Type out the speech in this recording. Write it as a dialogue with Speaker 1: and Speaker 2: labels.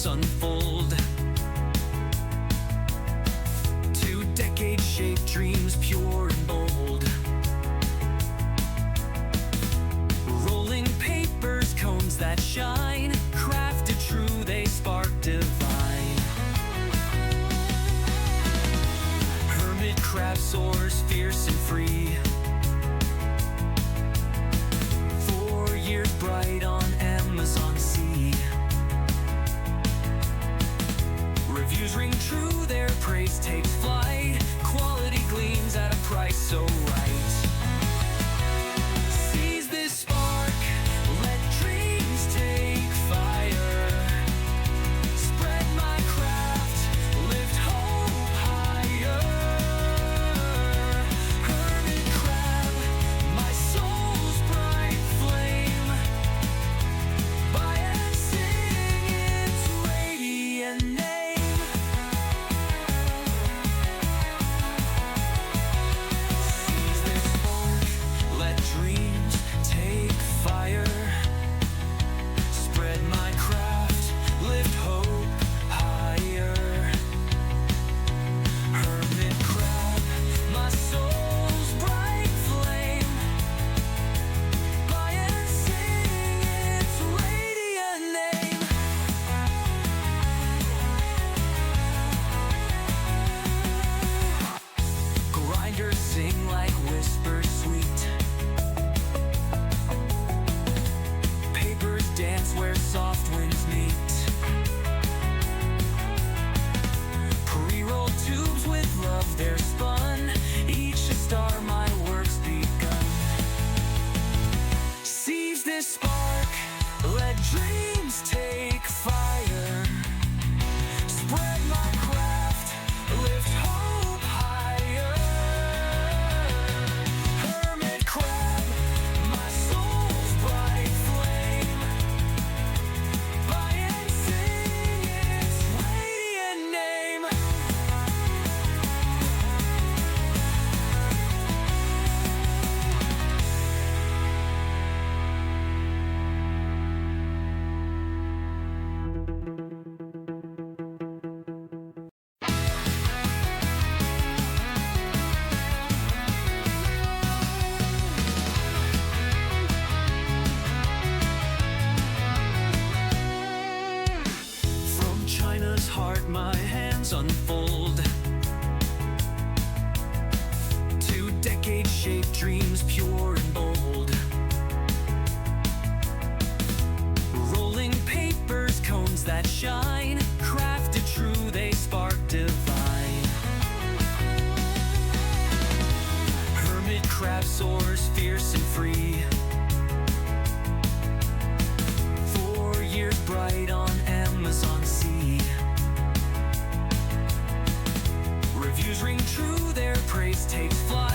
Speaker 1: hands unfold. 2 decades shape dreams pure and bold. Rolling papers, cones that shine, crafted true, they spark divine. Hermit crab soars fierce and free. 4 years bright on Amazon sea. Reviews ring true, their praise takes flight. Quality gleams at a price so right. Seize this spark, let dreams take fire. Spread my craft, lift hope higher. Hermit crab, my soul's bright flame. Buy and sing its radiant name. Seize this spark, let dreams take fire. Spread my craft, lift hope higher. Hermit crab, my soul's bright flame. Buy and sing its radiant name. Grinders sing like whispers sweet. Papers dance where soft winds meet. Pre-rolled tubes with love they're spun. Each a star, my work's begun. Seize this spark, let dreams take fire. Spread my craft, lift hope higher. Hermit crab, my soul's bright flame. Buy and sing its radiant name. From China's heart my hands unfold. 2 decades shape dreams pure and bold. Rolling papers, cones that shine, crafted true, they spark divine. Hermit crab soars fierce and free. 4 years bright on Amazon sea. Reviews ring true, their praise takes flight.